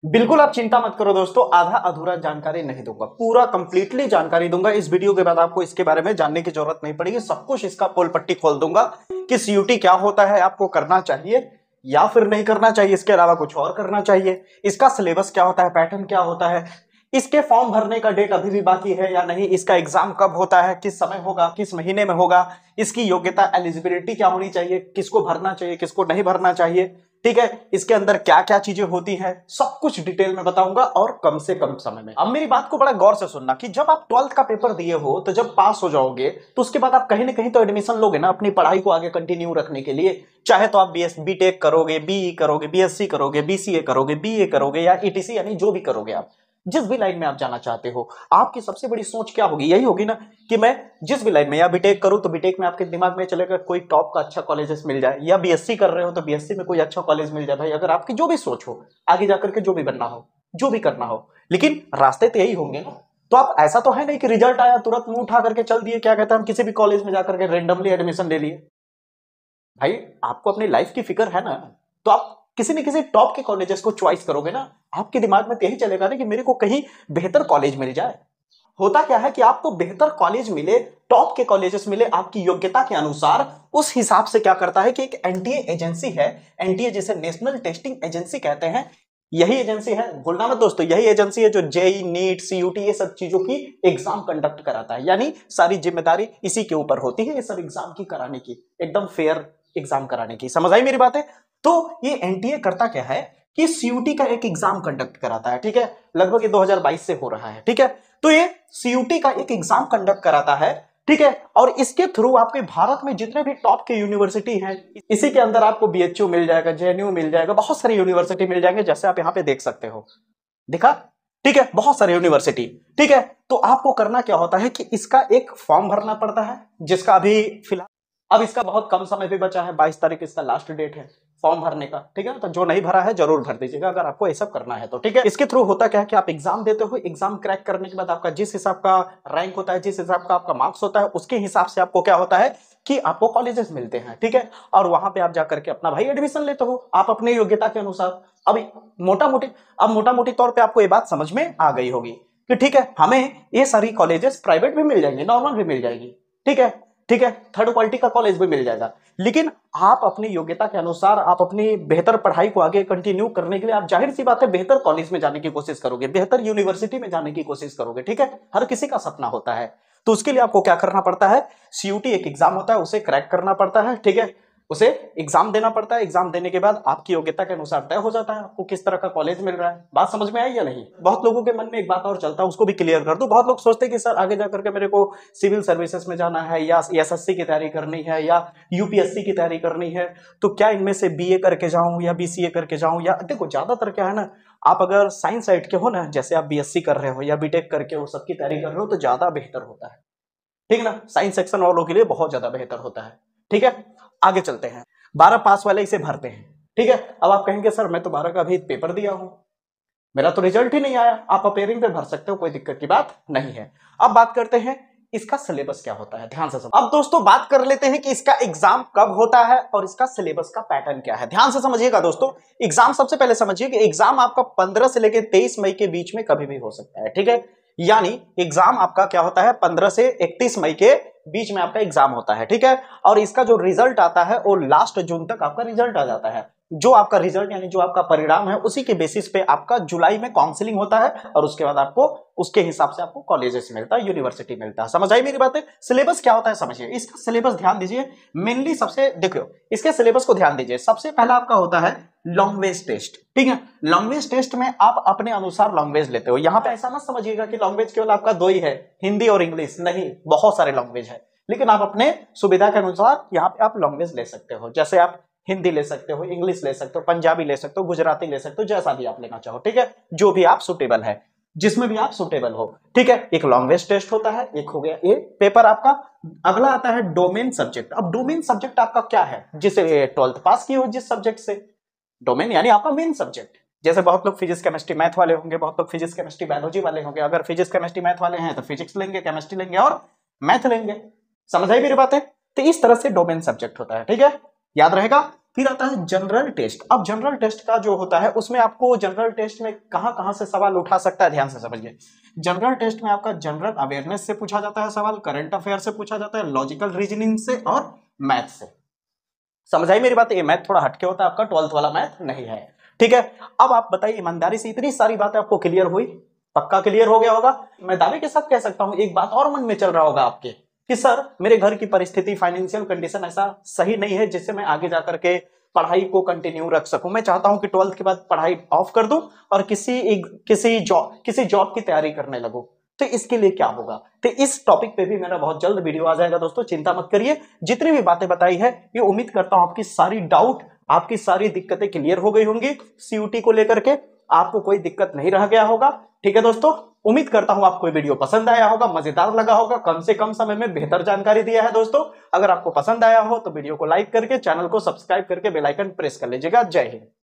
बिल्कुल आप चिंता मत करो दोस्तों, आधा अधूरा जानकारी नहीं दूंगा, पूरा कंप्लीटली जानकारी दूंगा। इस वीडियो के बाद आपको इसके बारे में जानने की जरूरत नहीं पड़ेगी, सब कुछ इसका पोल पट्टी खोल दूंगा कि सीयूटी क्या होता है, आपको करना चाहिए या फिर नहीं करना चाहिए, इसके अलावा कुछ और करना चाहिए, इसका सिलेबस क्या होता है, पैटर्न क्या होता है, इसके फॉर्म भरने का डेट अभी भी बाकी है या नहीं, इसका एग्जाम कब होता है, किस समय होगा, किस महीने में होगा, इसकी योग्यता एलिजिबिलिटी क्या होनी चाहिए, किसको भरना चाहिए किसको नहीं भरना चाहिए, ठीक है, इसके अंदर क्या क्या चीजें होती हैं, सब कुछ डिटेल में बताऊंगा और कम से कम समय में। अब मेरी बात को बड़ा गौर से सुनना कि जब आप 12th का पेपर दिए हो तो जब पास हो जाओगे तो उसके बाद आप कहीं ना कहीं तो एडमिशन लोगे ना अपनी पढ़ाई को आगे कंटिन्यू रखने के लिए। चाहे तो आप बीटेक करोगे, बीई करोगे, बीएससी करोगे, बीसीए करोगे, बीए करोगे या ईटीसी, यानी जो भी करोगे आप, जिस भी लाइन में आप जाना चाहते हो, आपकी सबसे बड़ी सोच क्या होगी, यही होगी ना कि मैं जिस भी लाइन में या बीटेक करूं तो बीटेक में आपके दिमाग में चलेगा कोई टॉप का अच्छा कॉलेजेस मिल जाए, या बीएससी कर रहे हो तो बीएससी में कोई अच्छा कॉलेज मिल जाए। भाई अगर आपकी जो भी सोच हो, आगे जाकर के जो भी बनना हो, जो भी करना हो, लेकिन रास्ते तो यही होंगे ना। तो आप ऐसा तो है नहीं कि रिजल्ट आया तुरंत मुंह उठा करके चल दिए, क्या कहते हैं, हम किसी भी कॉलेज में जाकर के रेंडमली एडमिशन ले लिए। भाई आपको अपनी लाइफ की फिक्र है ना, तो आप किसी न किसी टॉप के कॉलेजेस को चॉइस करोगे ना। आपके दिमाग में तो यही चलेगा ना कि मेरे को कहीं बेहतर कॉलेज मिल जाए। होता क्या है कि आपको बेहतर कॉलेज मिले, टॉप के कॉलेजेस मिले आपकी योग्यता के अनुसार, उस हिसाब से क्या करता है कि एक एनटीए एजेंसी है, एनटीए जिसे नेशनल टेस्टिंग एजेंसी कहते हैं, यही एजेंसी है, भूलना मत दोस्तों, यही एजेंसी है जो जेई, नीट, सीयूटी ये सब चीजों की एग्जाम कंडक्ट कराता है। यानी सारी जिम्मेदारी इसी के ऊपर होती है ये सब एग्जाम की कराने की, एकदम फेयर एग्जाम कराने की। समझ आई मेरी बातें? तो ये एनटीए करता क्या है कि सीयूटी का एक एग्जाम कंडक्ट कराता है, ठीक है, लगभग ये 2022 से हो रहा है, ठीक है। तो ये सीयूटी का एक एग्जाम कंडक्ट कराता है, ठीक है, और इसके थ्रू आपके भारत में जितने भी टॉप के यूनिवर्सिटी हैं, इसी के अंदर आपको बीएचयू मिल जाएगा, जेएनयू मिल जाएगा, बहुत सारी यूनिवर्सिटी मिल जाएंगे, जैसे आप यहां पे देख सकते हो, दिखा, ठीक है, बहुत सारे यूनिवर्सिटी, ठीक है। तो आपको करना क्या होता है कि इसका एक फॉर्म भरना पड़ता है, जिसका अभी फिलहाल, अब इसका बहुत कम समय भी बचा है, 22 तारीख इसका लास्ट डेट है फॉर्म भरने का, ठीक है। तो जो नहीं भरा है जरूर भर दीजिएगा अगर आपको ये सब करना है तो, ठीक है। इसके थ्रू होता क्या है कि आप एग्जाम देते हो, एग्जाम क्रैक करने के बाद आपका जिस हिसाब का रैंक होता है, जिस हिसाब का आपका मार्क्स होता है, उसके हिसाब से आपको क्या होता है कि आपको कॉलेजेस मिलते हैं, ठीक है। और वहां पे आप जाकर के अपना भाई एडमिशन लेते हो आप अपने योग्यता के अनुसार। अब मोटा मोटी तौर पे आपको ये बात समझ में आ गई होगी कि ठीक है, हमें ये सारी कॉलेजेस प्राइवेट भी मिल जाएंगे, नॉर्मल भी मिल जाएगी, ठीक है, ठीक है, थर्ड क्वालिटी का कॉलेज भी मिल जाएगा, लेकिन आप अपनी योग्यता के अनुसार, आप अपनी बेहतर पढ़ाई को आगे कंटिन्यू करने के लिए आप जाहिर सी बात है बेहतर कॉलेज में जाने की कोशिश करोगे, बेहतर यूनिवर्सिटी में जाने की कोशिश करोगे, ठीक है। हर किसी का सपना होता है। तो उसके लिए आपको क्या करना पड़ता है, सीयूटी एक एग्जाम होता है, उसे क्रैक करना पड़ता है, ठीक है, उसे एग्जाम देना पड़ता है। एग्जाम देने के बाद आपकी योग्यता के अनुसार तय हो जाता है आपको किस तरह का कॉलेज मिल रहा है। बात समझ में आई या नहीं? बहुत लोगों के मन में एक बात और चलता है, उसको भी क्लियर कर दूं। बहुत लोग सोचते हैं कि सर आगे जाकर के मेरे को सिविल सर्विसेज में जाना है, या एसएससी की तैयारी करनी है, या यूपीएससी की तैयारी करनी है, तो क्या इनमें से बीए करके जाऊं या बीसीए करके जाऊं, या देखो ज्यादातर क्या है ना, आप अगर साइंस साइड के हो ना, जैसे आप बीएससी कर रहे हो या बीटेक करके वो सबकी तैयारी कर रहे हो, तो ज्यादा बेहतर होता है, ठीक ना, साइंस सेक्शन वालों के लिए बहुत ज्यादा बेहतर होता है, ठीक है। आगे चलते हैं, 12 पास वाले इसे भरते हैं, ठीक है। अब आप कहेंगे सर मैं तो 12 का भी पेपर दिया हूं, मेरा तो रिजल्ट ही नहीं आया। आप अपेयरिंग पे भर सकते हो, कोई दिक्कत की बात नहीं है। अब बात करते हैं इसका सिलेबस क्या होता है, ध्यान से समझ। अब दोस्तों बात कर लेते हैं कि इसका एग्जाम कब होता है और इसका सिलेबस का पैटर्न क्या है। ध्यान से समझिएगा दोस्तों, एग्जाम सबसे पहले समझिए कि एग्जाम आपका 15 से लेकर 23 मई के बीच में कभी भी हो सकता है, ठीक है। यानी एग्जाम आपका क्या होता है, 15 से 31 मई के बीच में आपका एग्जाम होता है, ठीक है। और इसका जो रिजल्ट आता है वो लास्ट जून तक आपका रिजल्ट आ जाता है। जो आपका रिजल्ट यानी जो आपका परिणाम है, उसी के बेसिस पे आपका जुलाई में काउंसलिंग होता है, और उसके बाद आपको उसके हिसाब से आपको कॉलेजेस मिलता है, यूनिवर्सिटी मिलता है। समझ आई मेरी बातें? सिलेबस क्या होता है समझिए, इसका सिलेबस ध्यान दीजिए। मेनली सबसे देखो, इसके सिलेबस को ध्यान दीजिए। सबसे पहला आपका होता है लैंग्वेज टेस्ट, ठीक है। लैंग्वेज टेस्ट में आप अपने अनुसार लैंग्वेज लेते हो। यहां पे ऐसा मत समझिएगा कि लैंग्वेज केवल आपका दो ही है, हिंदी और इंग्लिश, नहीं, बहुत सारे लैंग्वेज है, लेकिन आप अपने सुविधा के अनुसार यहाँ पे आप लैंग्वेज ले सकते हो। जैसे आप हिंदी ले सकते हो, इंग्लिश ले सकते हो, पंजाबी ले सकते हो, गुजराती ले सकते हो, जैसा भी आप लेना चाहो, ठीक है, जो भी आप सुटेबल है, जिसमें भी आप सुटेबल हो, ठीक है। एक लैंग्वेज टेस्ट होता है, एक हो गया ये पेपर आपका। अगला आता है डोमेन सब्जेक्ट। अब डोमेन सब्जेक्ट आपका क्या है, जिसे 12th पास किए हो जिस सब्जेक्ट से, डोमेन यानी आपका मेन सब्जेक्ट। जैसे बहुत लोग फिजिक्स केमिस्ट्री मैथ वाले होंगे, बहुत लोग फिजिक्स केमिस्ट्री बायोलॉजी वाले होंगे। अगर फिजिक्स केमिस्ट्री मैथ वाले हैं तो फिजिक्स लेंगे, केमिस्ट्री लेंगे और मैथ लेंगे। समझ आई मेरी बातें? तो इस तरह से डोमेन सब्जेक्ट होता है, ठीक है, याद रहेगा। फिर आता है जनरल टेस्ट। अब जनरल टेस्ट का जो होता है उसमें आपको जनरल टेस्ट में कहां से सवाल उठा सकता है, ध्यान से समझिए। जनरल टेस्ट में आपका जनरल अवेयरनेस से पूछा जाता है सवाल, करंट अफेयर से पूछा जाता है, लॉजिकल रीजनिंग से और मैथ से। समझाई मेरी बात? ये मैथ थोड़ा हटके होता है, आपका 12th वाला मैथ नहीं है, ठीक है। अब आप बताइए ईमानदारी से, इतनी सारी बातें आपको क्लियर हुई? पक्का क्लियर हो गया होगा। मैं दावे के साथ कह सकता हूं, एक बात और मन में चल रहा होगा आपके कि सर मेरे घर की परिस्थिति, फाइनेंशियल कंडीशन ऐसा सही नहीं है जिससे मैं आगे जाकर के पढ़ाई को कंटिन्यू रख सकूं। मैं चाहता हूं कि 12th के बाद पढ़ाई ऑफ कर दूं और किसी जॉब की तैयारी करने लगूं, तो इसके लिए क्या होगा? तो इस टॉपिक पे भी मेरा बहुत जल्द वीडियो आ जाएगा दोस्तों, चिंता मत करिए। जितनी भी बातें बताई है ये उम्मीद करता हूं आपकी सारी डाउट, आपकी सारी दिक्कतें क्लियर हो गई होंगी। सीयूटी को लेकर के आपको कोई दिक्कत नहीं रह गया होगा, ठीक है दोस्तों। उम्मीद करता हूं आपको वीडियो पसंद आया होगा, मजेदार लगा होगा, कम से कम समय में बेहतर जानकारी दिया है दोस्तों। अगर आपको पसंद आया हो तो वीडियो को लाइक करके चैनल को सब्सक्राइब करके बेल आइकन प्रेस कर लीजिएगा। जय हिंद।